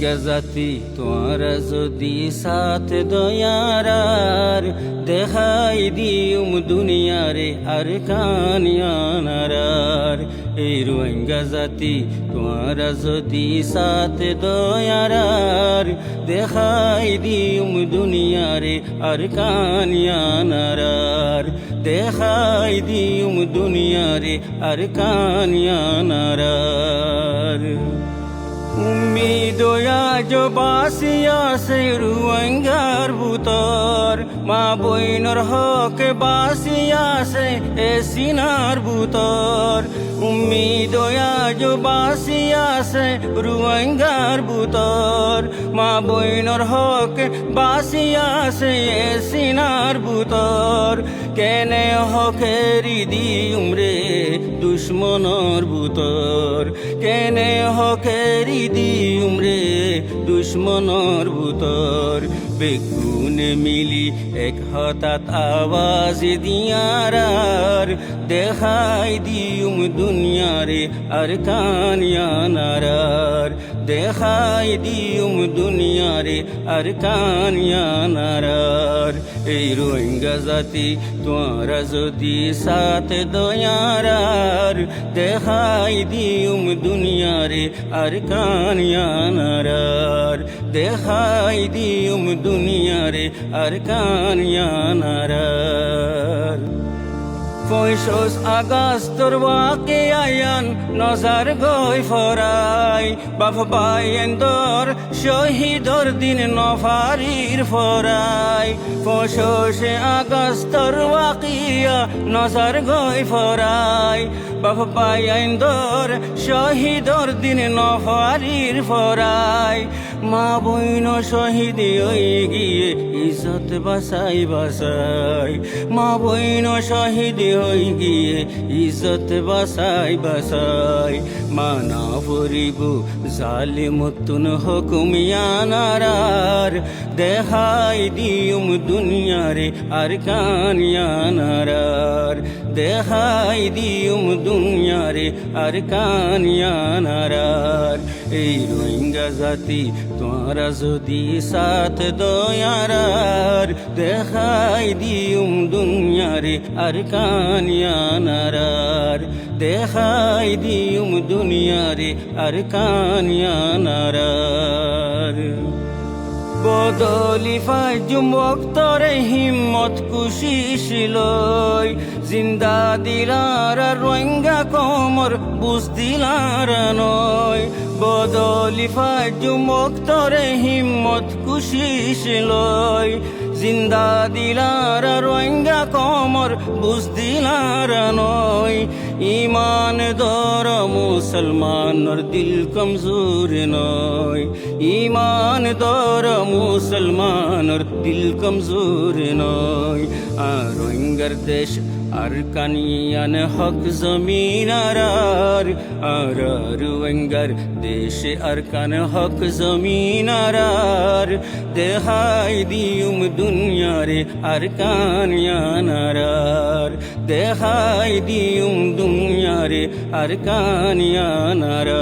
রোহিঙ্গা জাতি তোমরা যদি সাথ দয়ারার দেখাই দিউম দুনিয়ারে আর কানিয়ানারার। এই রোহিঙ্গা জাতি তোমরা যদি সাথ দয়ারার দেখাই দিউম দুনিয়ারে আর কানিয়ানারার। দেখাই দিউম দুনিয়ারে আর কানিয়ানারার। উম্মিদ আজ বাসিয়া সে রোহিঙ্গার ভুতর, মা বইনর হক বাসিয়া সে এ সিনার ভুতর। উম্মিদ আজ বাসিয়া সে রোহিঙ্গার ভুতর, মা বইনর হক বাসিয়া সে এ সিনার ভুতর। কেনে হকেরি দিউম রে দুশ্মনর ভুতর, কেনে হকেরি দিউম রে দুশ্মনর ভুতর। বেগুনে মিলি এক হঠাৎ আওয়াজ দিয়ারার দেখাই দিউম দুনিয়ারে আর কানিয়ানারার। দেখাই দিউম দুনিয়ারে আর কানিয়ানারার। এই রোহিঙ্গা জাতি তোমরা যদি সাথ দয়ারার দেখাই দিউম দুনিয়ারে আর কানিয়ানারার। দেখাই দিউম দুনিয়ারে আর কানিয়ানারার। 25 আগস্টর ওয়াকে আয়ান নজর গই ফরাই, বাপ বাইন্দর শহীদর দিন নফারির ফরাই। 25 আগস্টর ওয়াকিয়া নজর গই ফরাই, বাপ বাইন্দর শহীদর দিন নফারির ফরাই। মা বইন শহীদ হয়ে গিয়ে ইজ্জত বাসাই বাসাই, মা বইন শহীদ হয়ে গিয়ে ইজ্জত বাসাই বাসাই। মানা পরিব জালিমতুন হুকুমিয়ানারার দেখাই দিউম দুনিয়ারে আর কানিয়ানারার। দেখাই দিউম দুনিয়ারে আর কানিয়ানারার। এই রোহিঙ্গা জাতি তোমরা যদি সাথ দয়ারার দেখাই দিউম দুনিয়ারে আর কানিয়ানারার। দেখাই দিউম দুনিয়ারে আর কানিয়ানারার। বদলি ফাজুম ওক্তরে হিম্মত কুশিশিলই, জিন্দা দিলার রোহিঙ্গা কমর বুঝ দিলার নয়। বদলি ফাজুম ওক্তরে হিম্মত কুশিশিলই, জিন্দা দিলার রোহিঙ্গা কমর বুঝ দিলার নয়। ইমান দর মুসলমানর দিল কমজোর নয়, ইমান দর মুসলমানর দিল কমজোর নয়। আর রোহিঙ্গার দেশ আর কানিয়ান হক জমিনারার, আর রোহিঙ্গার দেশে আর কান হক জমিনারার। দেখাই দিউম দুনিয়ারে আর কানিয়ানারার। দেখাই দিউম দুনিয়ারে আর কানিয়ানারার।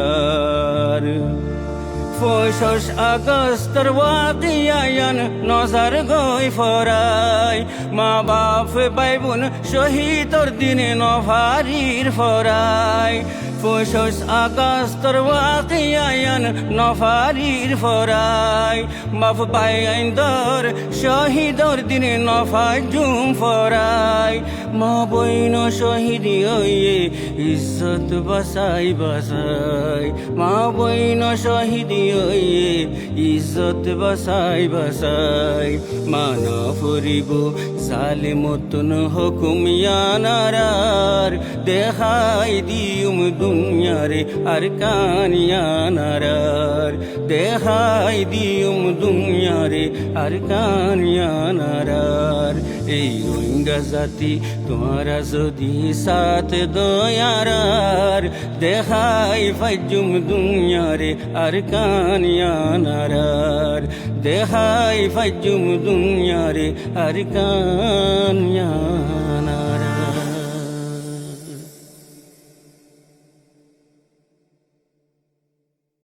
25 আগস্টর ওয়াকিয়ান নজর গই ফরাই, মা বাপ ভাই বোন শহীদর দিনে নফারির ফরাই। 25 আগস্টর ওয়াকিয়ান নফারির ফরাই, বাপ বাইন্দর শহীদর দিনে নফাজুম ফরাই। মা বইন শহীদ হইয়ে ইজ্জত বাসাই বাসাই, মা বইন শহীদ হইয়ে ইজ্জত বাসাই বাসাই। মানা পরিব জালিমতুন হুকুমিয়ানারার দেখাই দিউম দুনিয়ারে আর কানিয়ানারার। দেখাই দিউম দুনিয়ারে আর কানিয়ানারার। এই রোহিঙ্গা জাতি তোমরা যদি সাথ দয়ারার দেখাই ফাজুম দুনিয়ারে আর কানিয়ানারার। দেখাই ফাজুম দুনিয়ারে আর কানিয়ানারার।